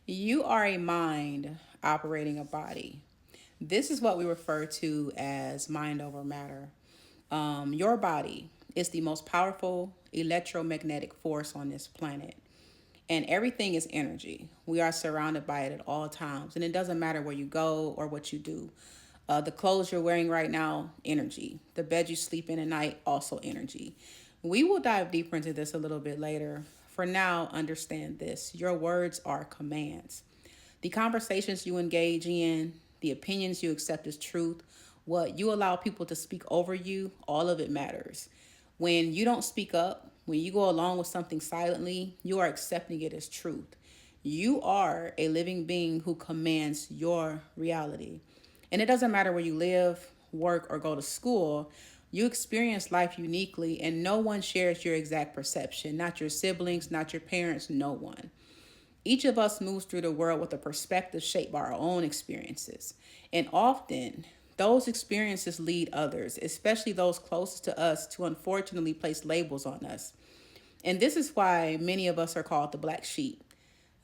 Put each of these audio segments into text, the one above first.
You are a mind operating a body. This is what we refer to as mind over matter. Your body is the most powerful electromagnetic force on this planet. And everything is energy. We are surrounded by it at all times. And it doesn't matter where you go or what you do. The clothes you're wearing right now, energy. The bed you sleep in at night, also energy. We will dive deeper into this a little bit later. For now, understand this: your words are commands. The conversations you engage in, the opinions you accept as truth, what you allow people to speak over you, all of it matters. When you don't speak up, when you go along with something silently, you are accepting it as truth. You are a living being who commands your reality. And it doesn't matter where you live, work, or go to school, you experience life uniquely, and no one shares your exact perception. Not your siblings, not your parents, no one. Each of us moves through the world with a perspective shaped by our own experiences. And often, those experiences lead others, especially those closest to us, to unfortunately place labels on us. And this is why many of us are called the black sheep.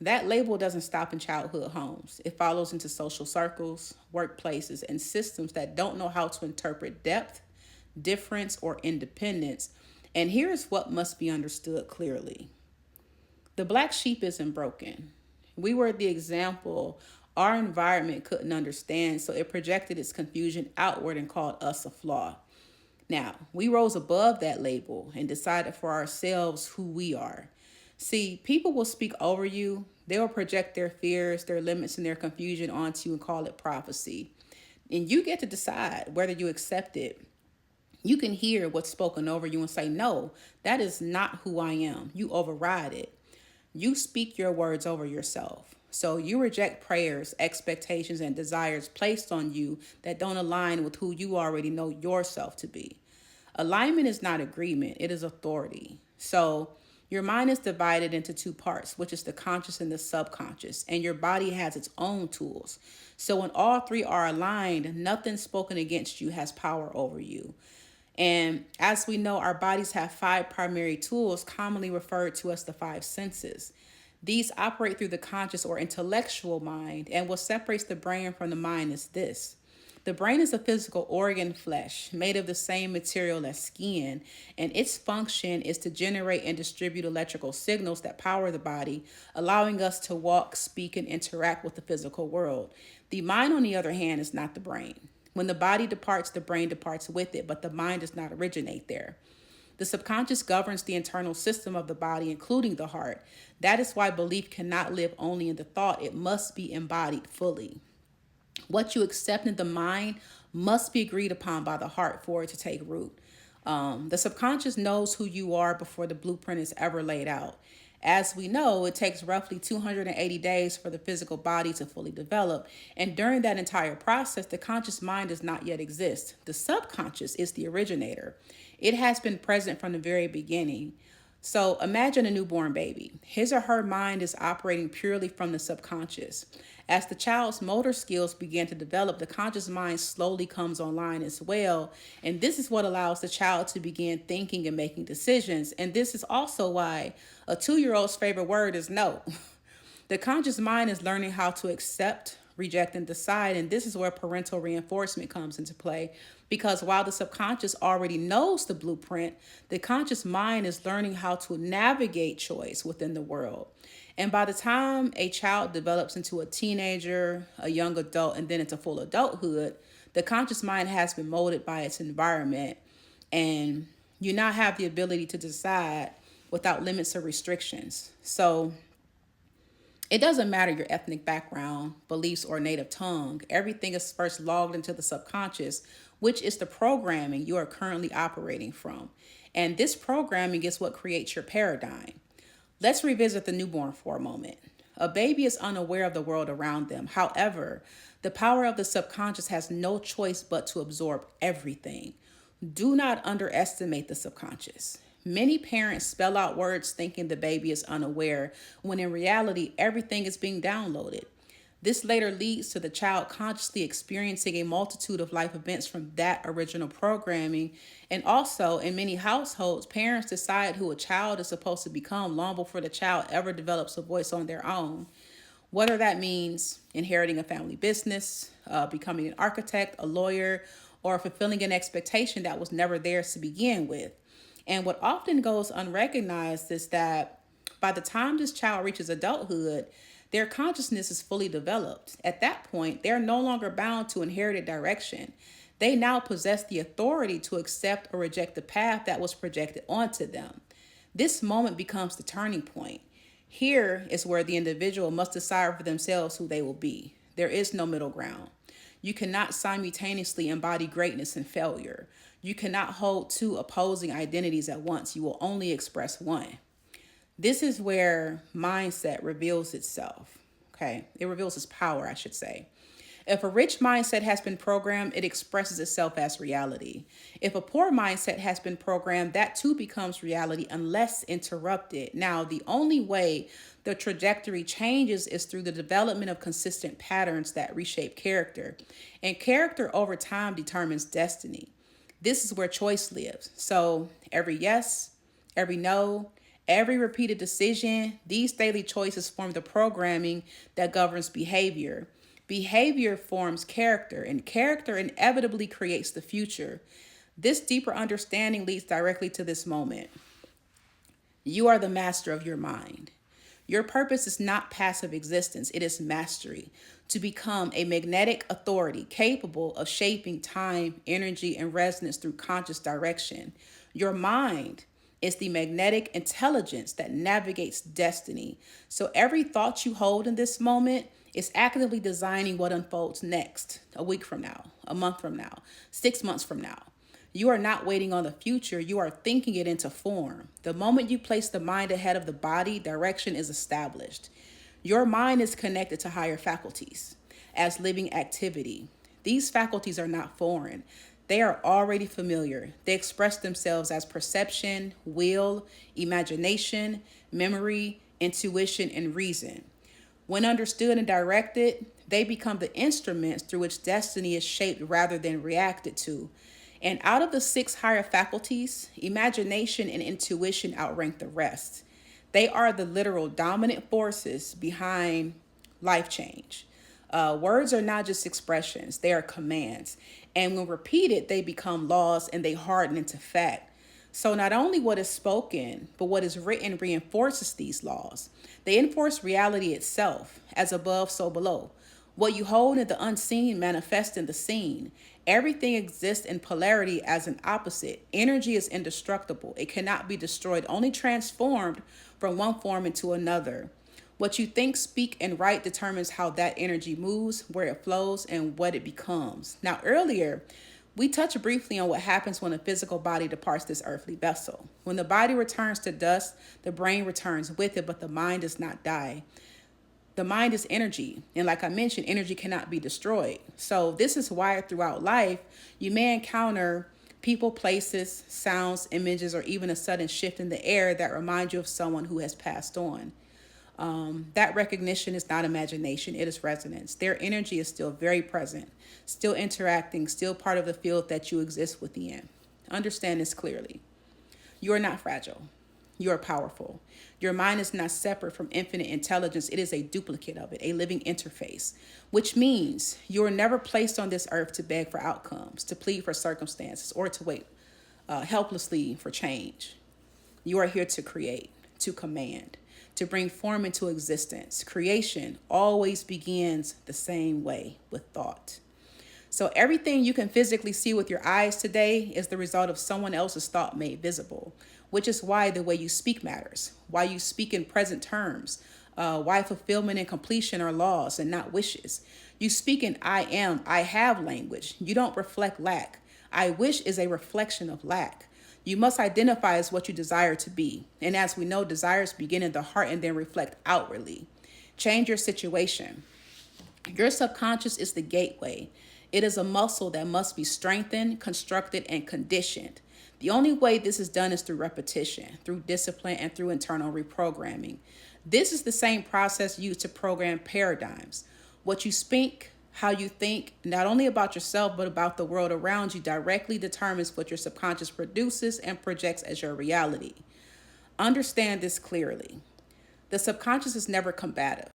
That label doesn't stop in childhood homes. It follows into social circles, workplaces, and systems that don't know how to interpret depth, difference, or independence. And here's what must be understood clearly: the black sheep isn't broken. We were the example our environment couldn't understand, so it projected its confusion outward and called us a flaw. Now, we rose above that label and decided for ourselves who we are. See, people will speak over you. They will project their fears, their limits, and their confusion onto you and call it prophecy. And you get to decide whether you accept it. You can hear what's spoken over you and say, no, that is not who I am. You override it. You speak your words over yourself. So you reject prayers, expectations, and desires placed on you that don't align with who you already know yourself to be. Alignment is not agreement, it is authority. So your mind is divided into two parts, which is the conscious and the subconscious, and your body has its own tools. So when all three are aligned, nothing spoken against you has power over you. And as we know, our bodies have five primary tools, commonly referred to as the five senses. These operate through the conscious or intellectual mind, and what separates the brain from the mind is this: the brain is a physical organ, flesh, made of the same material as skin, and its function is to generate and distribute electrical signals that power the body, allowing us to walk, speak, and interact with the physical world. The mind, on the other hand, is not the brain. When the body departs, the brain departs with it, but the mind does not originate there. The subconscious governs the internal system of the body, including the heart. That is why belief cannot live only in the thought, it must be embodied fully. What you accept in the mind must be agreed upon by the heart for it to take root. The subconscious knows who you are before the blueprint is ever laid out. As we know, it takes roughly 280 days for the physical body to fully develop. And during that entire process, the conscious mind does not yet exist. The subconscious is the originator. It has been present from the very beginning. So imagine a newborn baby. His or her mind is operating purely from the subconscious. As the child's motor skills begin to develop, the conscious mind slowly comes online as well. And this is what allows the child to begin thinking and making decisions. And this is also why a 2 year old's favorite word is no. The conscious mind is learning how to accept, reject, and decide. And this is where parental reinforcement comes into play. Because while the subconscious already knows the blueprint, the conscious mind is learning how to navigate choice within the world. And by the time a child develops into a teenager, a young adult, and then into full adulthood, the conscious mind has been molded by its environment. And you now have the ability to decide without limits or restrictions. So it doesn't matter your ethnic background, beliefs, or native tongue. Everything is first logged into the subconscious, which is the programming you are currently operating from. And this programming is what creates your paradigm. Let's revisit the newborn for a moment. A baby is unaware of the world around them. However, the power of the subconscious has no choice but to absorb everything. Do not underestimate the subconscious. Many parents spell out words thinking the baby is unaware, when in reality, everything is being downloaded. This later leads to the child consciously experiencing a multitude of life events from that original programming. And also, in many households, parents decide who a child is supposed to become long before the child ever develops a voice on their own. Whether that means inheriting a family business, becoming an architect, a lawyer, or fulfilling an expectation that was never theirs to begin with. And what often goes unrecognized is that by the time this child reaches adulthood, their consciousness is fully developed. At that point, they're no longer bound to inherited direction. They now possess the authority to accept or reject the path that was projected onto them. This moment becomes the turning point. Here is where the individual must decide for themselves who they will be. There is no middle ground. You cannot simultaneously embody greatness and failure. You cannot hold two opposing identities at once. You will only express one. This is where mindset reveals itself. Okay, it reveals its power, I should say. If a rich mindset has been programmed, it expresses itself as reality. If a poor mindset has been programmed, that too becomes reality unless interrupted. Now, the only way the trajectory changes is through the development of consistent patterns that reshape character. And character over time determines destiny. This is where choice lives. So every yes, every no, every repeated decision, these daily choices form the programming that governs behavior. Behavior forms character, and character inevitably creates the future. This deeper understanding leads directly to this moment. You are the master of your mind. Your purpose is not passive existence, it is mastery. To become a magnetic authority capable of shaping time, energy, and resonance through conscious direction. Your mind is the magnetic intelligence that navigates destiny. So every thought you hold in this moment is actively designing what unfolds next, a week from now, a month from now, 6 months from now. You are not waiting on the future, you are thinking it into form. The moment you place the mind ahead of the body, direction is established. Your mind is connected to higher faculties as living activity. These faculties are not foreign. They are already familiar. They express themselves as perception, will, imagination, memory, intuition, and reason. When understood and directed, they become the instruments through which destiny is shaped rather than reacted to. And out of the six higher faculties, imagination and intuition outrank the rest. They are the literal dominant forces behind life change. Words are not just expressions, they are commands. And when repeated, they become laws and they harden into fact. So not only what is spoken, but what is written reinforces these laws. They enforce reality itself, as above, so below. What you hold in the unseen manifests in the seen. Everything exists in polarity as an opposite. Energy is indestructible. It cannot be destroyed, only transformed from one form into another. What you think, speak, and write determines how that energy moves, where it flows, and what it becomes. Now, earlier, we touched briefly on what happens when a physical body departs this earthly vessel. When the body returns to dust, the brain returns with it, but the mind does not die. The mind is energy. And like I mentioned, energy cannot be destroyed. So this is why throughout life, you may encounter people, places, sounds, images, or even a sudden shift in the air that remind you of someone who has passed on. That recognition is not imagination, it is resonance. Their energy is still very present, still interacting, still part of the field that you exist within. Understand this clearly. You are not fragile. You are powerful. Your mind is not separate from infinite intelligence. It is a duplicate of it, a living interface, which means you are never placed on this earth to beg for outcomes, to plead for circumstances, or to wait helplessly for change. You are here to create, to command, to bring form into existence. Creation always begins the same way, with thought. So everything you can physically see with your eyes today is the result of someone else's thought made visible, which is why the way you speak matters, why you speak in present terms, why fulfillment and completion are laws and not wishes. You speak in I am, I have language. You don't reflect lack. I wish is a reflection of lack. You must identify as what you desire to be. And as we know, desires begin in the heart and then reflect outwardly. Change your situation. Your subconscious is the gateway. It is a muscle that must be strengthened, constructed, and conditioned. The only way this is done is through repetition, through discipline, and through internal reprogramming. This is the same process used to program paradigms. What you speak, how you think, not only about yourself, but about the world around you, directly determines what your subconscious produces and projects as your reality. Understand this clearly. The subconscious is never combative.